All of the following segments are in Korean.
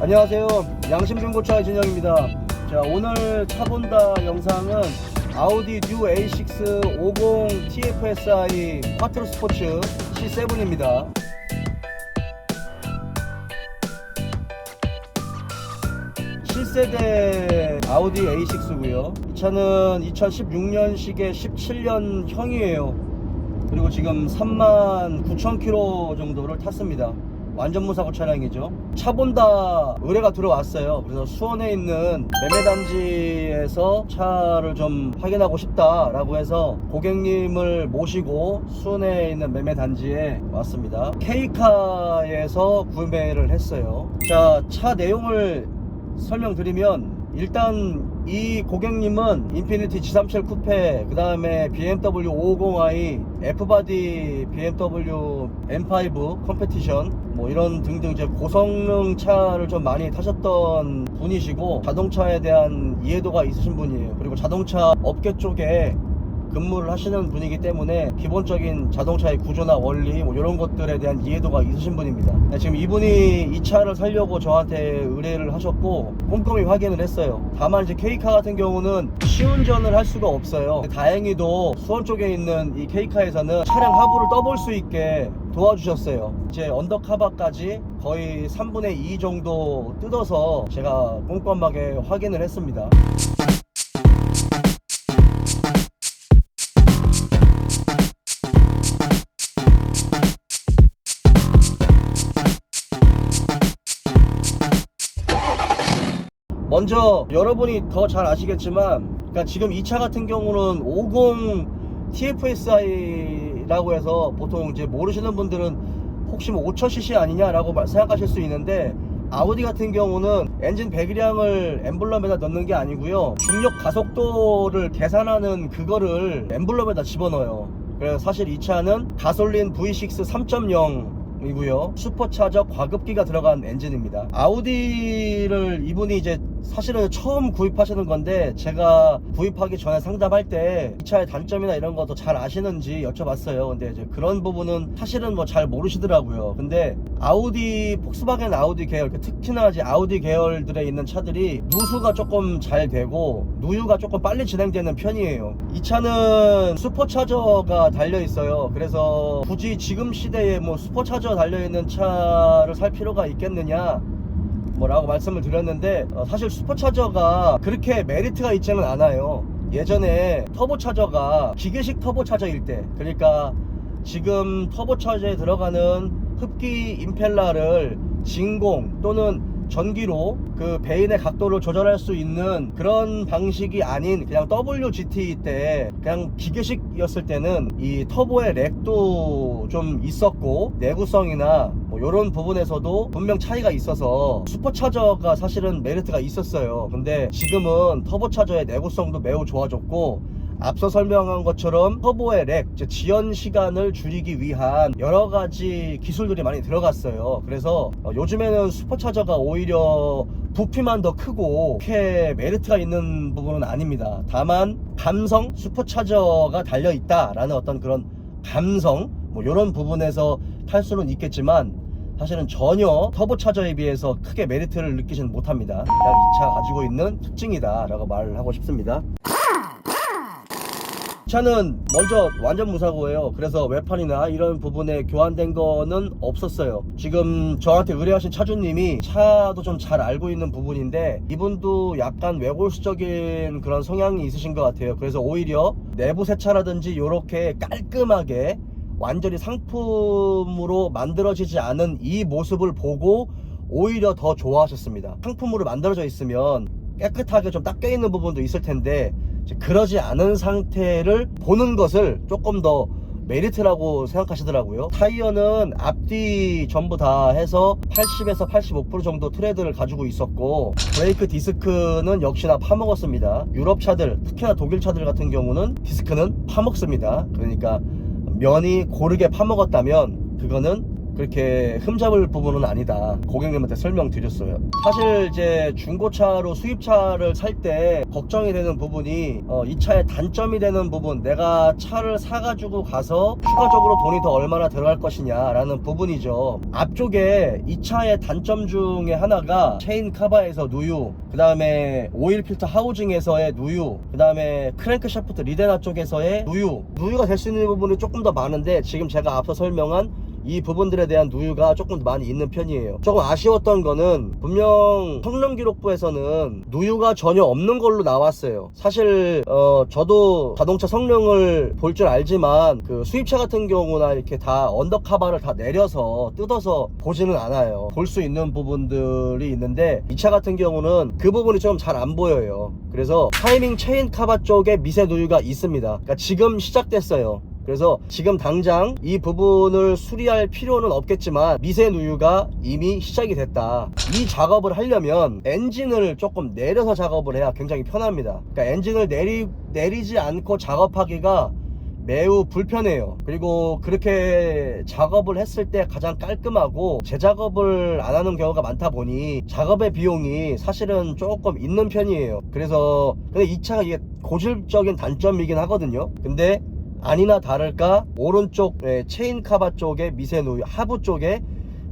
안녕하세요. 양심중고차의 진영입니다. 자, 오늘 타본다 영상은 아우디 뉴 A6 50 TFSI 콰트로 스포츠 C7입니다. 실세대 아우디 A6고요. 이 차는 2016년식의 17년형이에요. 그리고 지금 39,000km 정도를 탔습니다. 완전 무사고 차량이죠. 차본다 의뢰가 들어왔어요. 그래서 수원에 있는 매매단지에서 차를 좀 확인하고 싶다라고 해서 고객님을 모시고 수원에 있는 매매단지에 왔습니다. K카에서 구매를 했어요. 자, 차 내용을 설명드리면, 일단 이 고객님은 인피니티 G37 쿠페, 그 다음에 BMW 550i, F바디 BMW M5 컴페티션, 뭐 이런 등등 이제 고성능 차를 좀 많이 타셨던 분이시고, 자동차에 대한 이해도가 있으신 분이에요. 그리고 자동차 업계 쪽에 근무를 하시는 분이기 때문에 기본적인 자동차의 구조나 원리 뭐 이런 것들에 대한 이해도가 있으신 분입니다. 지금 이분이 이 차를 사려고 저한테 의뢰를 하셨고 꼼꼼히 확인을 했어요. 다만 이제 K카 같은 경우는 시운전을 할 수가 없어요. 다행히도 수원 쪽에 있는 이 K카에서는 차량 하부를 떠볼 수 있게 도와주셨어요. 이제 언더카바까지 거의 3분의 2 정도 뜯어서 제가 꼼꼼하게 확인을 했습니다. 먼저 여러분이 더 잘 아시겠지만, 그러니까 지금 이 차 같은 경우는 50 TFSI라고 해서 보통 이제 모르시는 분들은 혹시 뭐 5000cc 아니냐라고 생각하실 수 있는데, 아우디 같은 경우는 엔진 배기량을 엠블럼에다 넣는 게 아니고요, 중력 가속도를 계산하는 그거를 엠블럼에다 집어넣어요. 그래서 사실 이 차는 가솔린 V6 3.0 이고요, 슈퍼차저 과급기가 들어간 엔진입니다. 아우디를 이분이 이제 사실은 처음 구입하시는 건데, 제가 구입하기 전에 상담할 때 이 차의 단점이나 이런 것도 잘 아시는지 여쭤봤어요. 근데 이제 그런 부분은 사실은 뭐 잘 모르시더라고요. 근데 아우디, 폭스바겐 아우디 계열, 특히나 이제 아우디 계열들에 있는 차들이 누수가 조금 잘 되고 누유가 조금 빨리 진행되는 편이에요. 이 차는 슈퍼차저가 달려 있어요. 그래서 굳이 지금 시대에 뭐 슈퍼차저 달려있는 차를 살 필요가 있겠느냐 라고 말씀을 드렸는데, 사실 슈퍼차저가 그렇게 메리트가 있지는 않아요. 예전에 터보차저가 기계식 터보차저일 때, 그러니까 지금 터보차저에 들어가는 흡기 임펠러를 진공 또는 전기로 그 배인의 각도를 조절할 수 있는 그런 방식이 아닌 그냥 WGT 때, 그냥 기계식이었을 때는 이 터보의 렉도 좀 있었고 내구성이나 뭐 이런 부분에서도 분명 차이가 있어서 슈퍼차저가 사실은 메리트가 있었어요. 근데 지금은 터보차저의 내구성도 매우 좋아졌고, 앞서 설명한 것처럼 터보의 렉, 지연 시간을 줄이기 위한 여러 가지 기술들이 많이 들어갔어요. 그래서 요즘에는 슈퍼차저가 오히려 부피만 더 크고 그렇게 메리트가 있는 부분은 아닙니다. 다만 감성, 슈퍼차저가 달려있다라는 어떤 그런 감성, 뭐 이런 부분에서 탈 수는 있겠지만, 사실은 전혀 터보차저에 비해서 크게 메리트를 느끼지는 못합니다. 그냥 이 차가 가지고 있는 특징이다 라고 말을 하고 싶습니다. 차는 먼저 완전 무사고예요. 그래서 외판이나 이런 부분에 교환된 거는 없었어요. 지금 저한테 의뢰하신 차주님이 차도 좀 잘 알고 있는 부분인데, 이분도 약간 외골수적인 그런 성향이 있으신 것 같아요. 그래서 오히려 내부 세차라든지 이렇게 깔끔하게 완전히 상품으로 만들어지지 않은 이 모습을 보고 오히려 더 좋아하셨습니다. 상품으로 만들어져 있으면 깨끗하게 좀 닦여 있는 부분도 있을 텐데, 그러지 않은 상태를 보는 것을 조금 더 메리트라고 생각하시더라고요. 타이어는 앞뒤 전부 다 해서 80에서 85% 정도 트레드를 가지고 있었고, 브레이크 디스크는 역시나 파먹었습니다. 유럽 차들, 특히나 독일 차들 같은 경우는 디스크는 파먹습니다. 그러니까 면이 고르게 파먹었다면 그거는 그렇게 흠잡을 부분은 아니다. 고객님한테 설명드렸어요. 사실 이제 중고차로 수입차를 살 때 걱정이 되는 부분이 이 차의 단점이 되는 부분, 내가 차를 사가지고 가서 추가적으로 돈이 더 얼마나 들어갈 것이냐 라는 부분이죠. 앞쪽에 이 차의 단점 중에 하나가 체인 카바에서 누유, 그 다음에 오일 필터 하우징에서의 누유, 그 다음에 크랭크 샤프트 리데나 쪽에서의 누유가 될 수 있는 부분이 조금 더 많은데, 지금 제가 앞서 설명한 이 부분들에 대한 누유가 조금 많이 있는 편이에요. 조금 아쉬웠던 거는 분명 성능 기록부에서는 누유가 전혀 없는 걸로 나왔어요. 사실 저도 자동차 성능을 볼 줄 알지만 그 수입차 같은 경우나 이렇게 다 언더카바를 다 내려서 뜯어서 보지는 않아요. 볼 수 있는 부분들이 있는데 이 차 같은 경우는 그 부분이 좀 잘 안 보여요. 그래서 타이밍 체인 카바 쪽에 미세 누유가 있습니다. 그러니까 지금 시작됐어요. 그래서 지금 당장 이 부분을 수리할 필요는 없겠지만 미세 누유가 이미 시작이 됐다. 이 작업을 하려면 엔진을 조금 내려서 작업을 해야 굉장히 편합니다. 그러니까 엔진을 내리지 않고 작업하기가 매우 불편해요. 그리고 그렇게 작업을 했을 때 가장 깔끔하고 재작업을 안 하는 경우가 많다 보니 작업의 비용이 사실은 조금 있는 편이에요. 근데 이 차가 이게 고질적인 단점이긴 하거든요. 근데 아니나 다를까 오른쪽 체인 카바 쪽에 미세 누유, 하부 쪽에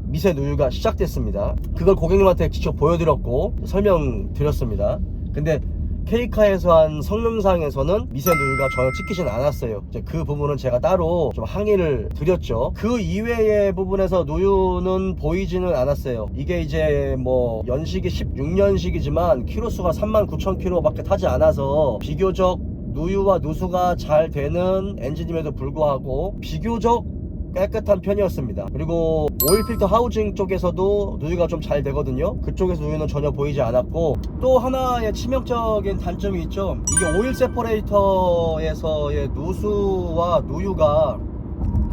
미세 누유가 시작됐습니다. 그걸 고객님한테 직접 보여드렸고 설명드렸습니다. 근데 K카에서 한 성능상에서는 미세 누유가 전혀 찍히진 않았어요. 이제 그 부분은 제가 따로 좀 항의를 드렸죠. 그 이외의 부분에서 누유는 보이지는 않았어요. 이게 이제 뭐 연식이 16년식이지만 키로수가 39,000km 밖에 타지 않아서 비교적 누유와 누수가 잘 되는 엔진임에도 불구하고 비교적 깨끗한 편이었습니다. 그리고 오일 필터 하우징 쪽에서도 누유가 좀 잘 되거든요. 그쪽에서 누유는 전혀 보이지 않았고, 또 하나의 치명적인 단점이 있죠. 이게 오일 세퍼레이터에서의 누수와 누유가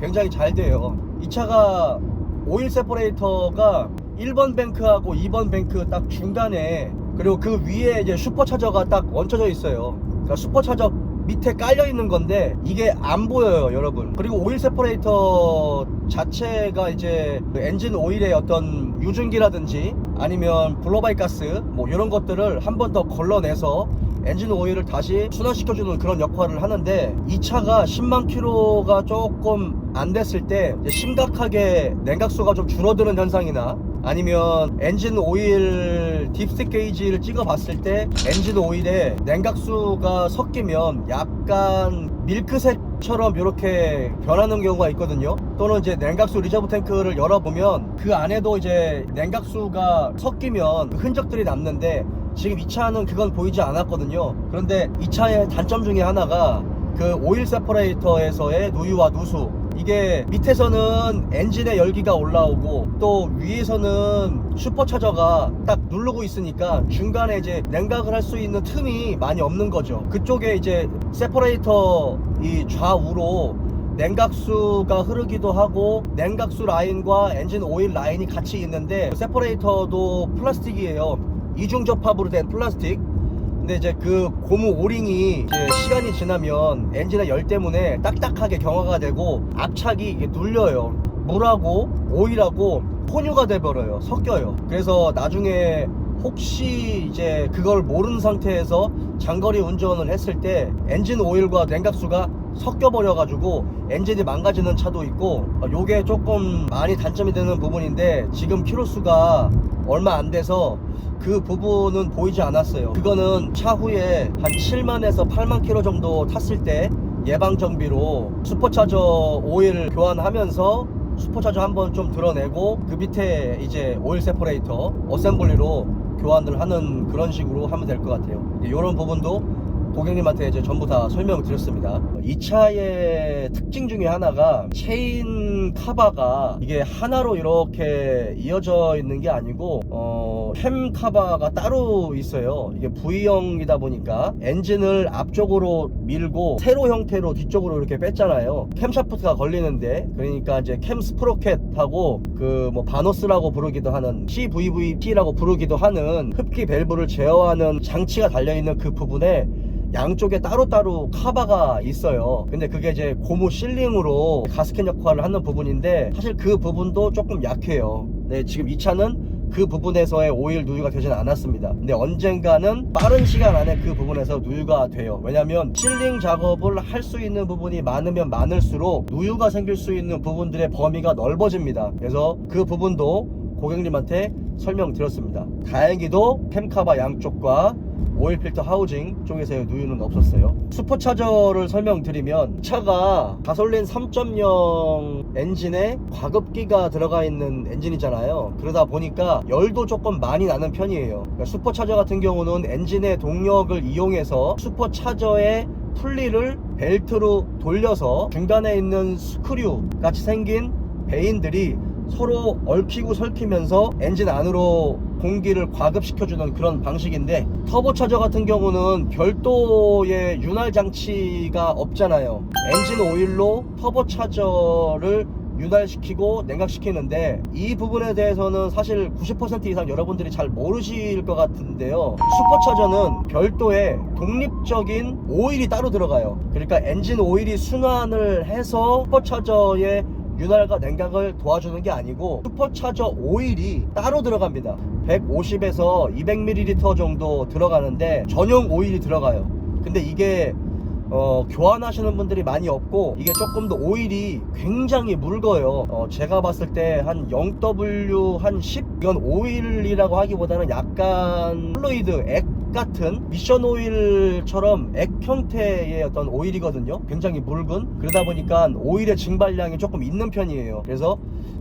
굉장히 잘 돼요. 이 차가 오일 세퍼레이터가 1번 뱅크하고 2번 뱅크 딱 중간에, 그리고 그 위에 이제 슈퍼차저가 딱 얹혀져 있어요. 그러니까 슈퍼차저 밑에 깔려 있는 건데 이게 안 보여요, 여러분. 그리고 오일 세퍼레이터 자체가 이제 그 엔진 오일의 어떤 유증기라든지 아니면 블로바이 가스 뭐 이런 것들을 한 번 더 걸러내서 엔진 오일을 다시 순환시켜주는 그런 역할을 하는데, 이 차가 10만 킬로가 조금 안 됐을 때 이제 심각하게 냉각수가 좀 줄어드는 현상이나, 아니면 엔진 오일 딥스틱 게이지를 찍어 봤을 때 엔진 오일에 냉각수가 섞이면 약간 밀크색처럼 이렇게 변하는 경우가 있거든요. 또는 이제 냉각수 리저브 탱크를 열어보면 그 안에도 이제 냉각수가 섞이면 흔적들이 남는데, 지금 이 차는 그건 보이지 않았거든요. 그런데 이 차의 단점 중에 하나가 그 오일 세퍼레이터에서의 누유와 누수, 이게 밑에서는 엔진의 열기가 올라오고 또 위에서는 슈퍼차저가 딱 누르고 있으니까 중간에 이제 냉각을 할 수 있는 틈이 많이 없는 거죠. 그쪽에 이제 세퍼레이터 이 좌우로 냉각수가 흐르기도 하고, 냉각수 라인과 엔진 오일 라인이 같이 있는데 세퍼레이터도 플라스틱이에요. 이중 접합으로 된 플라스틱. 근데 이제 그 고무 오링이 이제 시간이 지나면 엔진의 열 때문에 딱딱하게 경화가 되고 압착이 이게 눌려요. 물하고 오일하고 혼유가 돼버려요. 섞여요. 그래서 나중에 혹시 이제 그걸 모르는 상태에서 장거리 운전을 했을 때 엔진 오일과 냉각수가 섞여버려 가지고 엔진이 망가지는 차도 있고, 요게 조금 많이 단점이 되는 부분인데 지금 키로수가 얼마 안 돼서 그 부분은 보이지 않았어요. 그거는 차후에 한 7만에서 8만 킬로 정도 탔을 때 예방정비로 슈퍼차저 오일 교환하면서 슈퍼차저 한번 좀 드러내고 그 밑에 이제 오일 세퍼레이터 어셈블리로 교환을 하는 그런 식으로 하면 될 것 같아요. 이런 부분도 고객님한테 이제 전부 다 설명을 드렸습니다. 이 차의 특징 중에 하나가 체인 카바가 이게 하나로 이렇게 이어져 있는 게 아니고 캠 카바가 따로 있어요. 이게 V형이다 보니까 엔진을 앞쪽으로 밀고 세로 형태로 뒤쪽으로 이렇게 뺐잖아요. 캠 샤프트가 걸리는데, 그러니까 이제 캠 스프로켓하고 그 뭐 바노스라고 부르기도 하는 CVVP라고 부르기도 하는 흡기 밸브를 제어하는 장치가 달려있는 그 부분에 양쪽에 따로따로 카바가 있어요. 근데 그게 이제 고무 실링으로 가스켓 역할을 하는 부분인데 사실 그 부분도 조금 약해요. 네, 지금 이 차는 그 부분에서의 오일 누유가 되진 않았습니다. 근데 언젠가는 빠른 시간 안에 그 부분에서 누유가 돼요. 왜냐면 실링 작업을 할 수 있는 부분이 많으면 많을수록 누유가 생길 수 있는 부분들의 범위가 넓어집니다. 그래서 그 부분도 고객님한테 설명드렸습니다. 다행히도 캠카바 양쪽과 오일 필터 하우징 쪽에서의 누유는 없었어요. 슈퍼차저를 설명드리면 차가 가솔린 3.0 엔진에 과급기가 들어가 있는 엔진이잖아요. 그러다 보니까 열도 조금 많이 나는 편이에요. 그러니까 슈퍼차저 같은 경우는 엔진의 동력을 이용해서 슈퍼차저의 풀리를 벨트로 돌려서 중간에 있는 스크류 같이 생긴 베인들이 서로 얽히고 설키면서 엔진 안으로 공기를 과급시켜주는 그런 방식인데, 터보차저 같은 경우는 별도의 윤활 장치가 없잖아요. 엔진 오일로 터보차저를 윤활시키고 냉각시키는데, 이 부분에 대해서는 사실 90% 이상 여러분들이 잘 모르실 것 같은데요, 슈퍼차저는 별도의 독립적인 오일이 따로 들어가요. 그러니까 엔진 오일이 순환을 해서 슈퍼차저의 윤활과 냉각을 도와주는 게 아니고 슈퍼차저 오일이 따로 들어갑니다. 150에서 200ml 정도 들어가는데 전용 오일이 들어가요. 근데 이게 교환하시는 분들이 많이 없고, 이게 조금 더 오일이 굉장히 묽어요. 제가 봤을 때 한 0W 한 10? 이건 오일이라고 하기보다는 약간 플루이드, 액 같은 미션 오일처럼 액 형태의 어떤 오일이거든요. 굉장히 묽은. 그러다 보니까 오일의 증발량이 조금 있는 편이에요. 그래서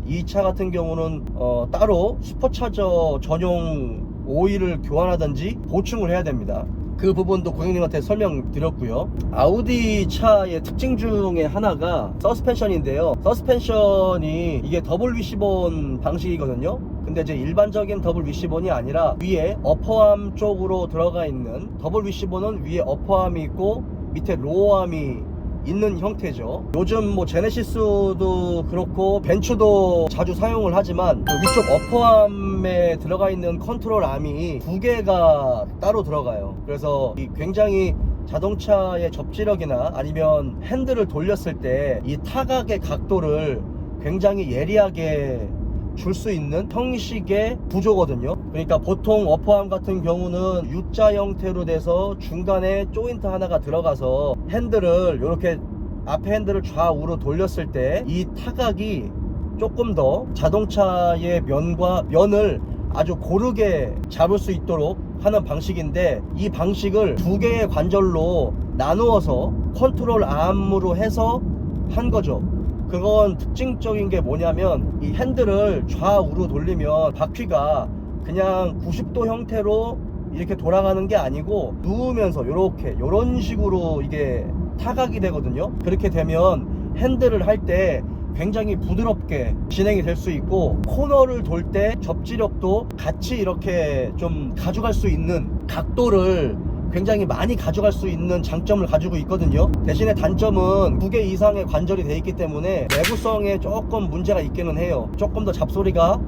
이 차 같은 경우는 따로 슈퍼차저 전용 오일을 교환하든지 보충을 해야 됩니다. 그 부분도 고객님한테 설명드렸고요. 아우디 차의 특징 중에 하나가 서스펜션인데요. 서스펜션이 이게 더블 위시본 방식이거든요. 근데 이제 일반적인 더블 위시본이 아니라 위에 어퍼암 쪽으로 들어가 있는, 더블 위시본은 위에 어퍼암이 있고 밑에 로어암이 있는 형태죠. 요즘 뭐 제네시스도 그렇고 벤츠도 자주 사용을 하지만 그 위쪽 어퍼암에 들어가 있는 컨트롤 암이 두 개가 따로 들어가요. 그래서 굉장히 자동차의 접지력이나 아니면 핸들을 돌렸을 때 이 타각의 각도를 굉장히 예리하게 줄 수 있는 형식의 구조거든요. 그러니까 보통 어퍼암 같은 경우는 U자 형태로 돼서 중간에 조인트 하나가 들어가서 핸들을 이렇게 앞에 핸들을 좌우로 돌렸을 때 이 타각이 조금 더 자동차의 면을 아주 고르게 잡을 수 있도록 하는 방식인데, 이 방식을 두 개의 관절로 나누어서 컨트롤 암으로 해서 한 거죠. 그건 특징적인 게 뭐냐면, 이 핸들을 좌우로 돌리면 바퀴가 그냥 90도 형태로 이렇게 돌아가는 게 아니고 누우면서 이런 식으로 이게 타각이 되거든요. 그렇게 되면 핸들을 할 때 굉장히 부드럽게 진행이 될 수 있고, 코너를 돌 때 접지력도 같이 이렇게 좀 가져갈 수 있는, 각도를 굉장히 많이 가져갈 수 있는 장점을 가지고 있거든요. 대신에 단점은 2개 이상의 관절이 돼 있기 때문에 내구성에 조금 문제가 있기는 해요. 조금 더 잡소리가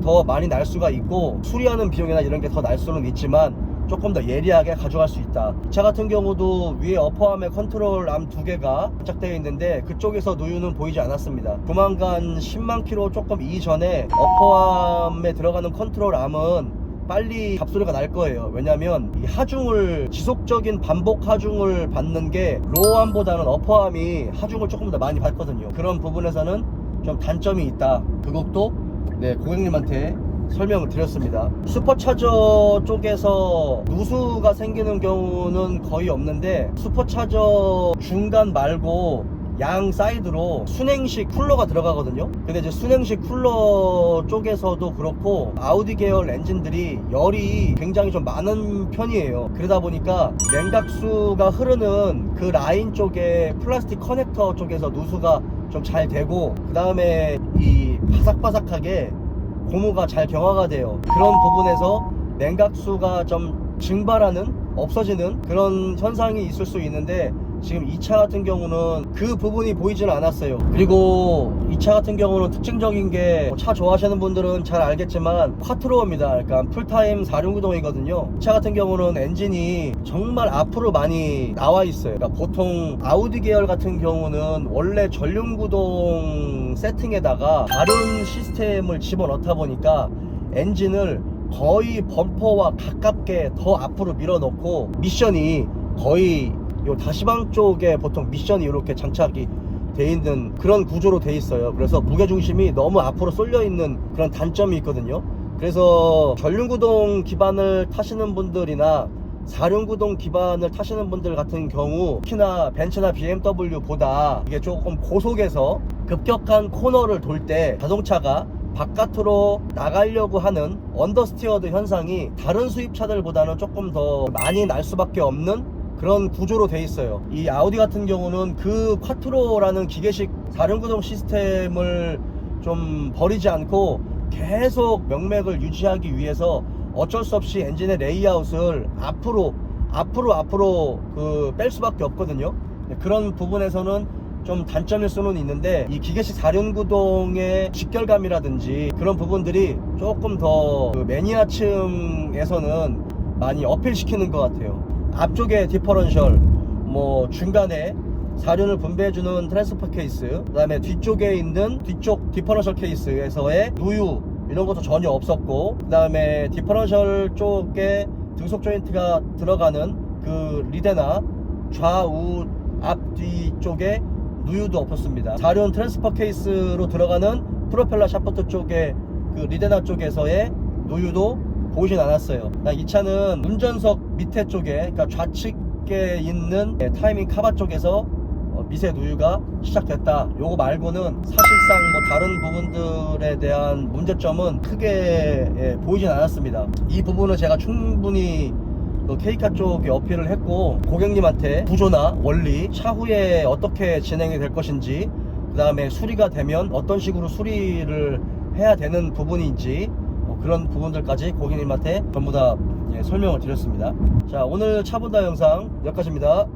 더 많이 날 수가 있고, 수리하는 비용이나 이런 게 더 날 수는 있지만 조금 더 예리하게 가져갈 수 있다. 이 차 같은 경우도 위에 어퍼암에 컨트롤 암 2개가 장착되어 있는데 그쪽에서 누유는 보이지 않았습니다. 조만간 10만 킬로 조금 이전에 어퍼암에 들어가는 컨트롤 암은 빨리 잡소리가 날 거예요. 왜냐면 이 하중을, 지속적인 반복 하중을 받는 게 로어암보다는 어퍼암이 하중을 조금 더 많이 받거든요. 그런 부분에서는 좀 단점이 있다. 그것도 고객님한테 설명을 드렸습니다. 슈퍼차저 쪽에서 누수가 생기는 경우는 거의 없는데, 슈퍼차저 중간 말고 양 사이드로 순행식 쿨러가 들어가거든요. 근데 이제 순행식 쿨러 쪽에서도 그렇고 아우디 계열 엔진들이 열이 굉장히 좀 많은 편이에요. 그러다 보니까 냉각수가 흐르는 그 라인 쪽에 플라스틱 커넥터 쪽에서 누수가 좀 잘 되고, 그 다음에 이 바삭바삭하게 고무가 잘 경화가 돼요. 그런 부분에서 냉각수가 좀 증발하는, 없어지는 그런 현상이 있을 수 있는데, 지금 이 차 같은 경우는 그 부분이 보이지는 않았어요. 그리고 이 차 같은 경우는 특징적인 게 차 좋아하시는 분들은 잘 알겠지만 쿼트로입니다. 그러니까 풀타임 4륜구동이거든요. 이 차 같은 경우는 엔진이 정말 앞으로 많이 나와 있어요. 그러니까 보통 아우디 계열 같은 경우는 원래 전륜구동 세팅에다가 다른 시스템을 집어넣다 보니까 엔진을 거의 범퍼와 가깝게 더 앞으로 밀어넣고 미션이 거의 요 다시방 쪽에 보통 미션이 이렇게 장착이 돼 있는 그런 구조로 돼 있어요. 그래서 무게중심이 너무 앞으로 쏠려 있는 그런 단점이 있거든요. 그래서 전륜구동 기반을 타시는 분들이나 4륜구동 기반을 타시는 분들 같은 경우 특히나 벤츠나 BMW보다 이게 조금 고속에서 급격한 코너를 돌 때 자동차가 바깥으로 나가려고 하는 언더스티어드 현상이 다른 수입차들보다는 조금 더 많이 날 수밖에 없는 그런 구조로 돼 있어요. 이 아우디 같은 경우는 그 쿼트로라는 기계식 4륜구동 시스템을 좀 버리지 않고 계속 명맥을 유지하기 위해서 어쩔 수 없이 엔진의 레이아웃을 앞으로 뺄 수밖에 없거든요. 그런 부분에서는 좀 단점일 수는 있는데 이 기계식 4륜구동의 직결감이라든지 그런 부분들이 조금 더 그 매니아층에서는 많이 어필시키는 것 같아요. 앞쪽에 디퍼런셜, 뭐 중간에 4륜을 분배해주는 트랜스퍼 케이스, 그 다음에 뒤쪽에 있는 뒤쪽 디퍼런셜 케이스에서의 누유 이런 것도 전혀 없었고, 그 다음에 디퍼런셜 쪽에 등속 조인트가 들어가는 그 리데나 좌우 앞뒤 쪽에 누유도 없었습니다. 4륜 트랜스퍼 케이스로 들어가는 프로펠러 샤프트 쪽에 그 리데나 쪽에서의 누유도 보이진 않았어요. 이 차는 운전석 밑에 쪽에, 그러니까 좌측에 있는 타이밍 카바 쪽에서 미세 누유가 시작됐다. 요거 말고는 사실상 뭐 다른 부분들에 대한 문제점은 크게 보이진 않았습니다. 이 부분은 제가 충분히 K카 쪽에 어필을 했고, 고객님한테 구조나 원리, 차후에 어떻게 진행이 될 것인지, 그 다음에 수리가 되면 어떤 식으로 수리를 해야 되는 부분인지 그런 부분들까지 고객님한테 전부 다 설명을 드렸습니다. 자, 오늘 차본다 영상 여기까지입니다.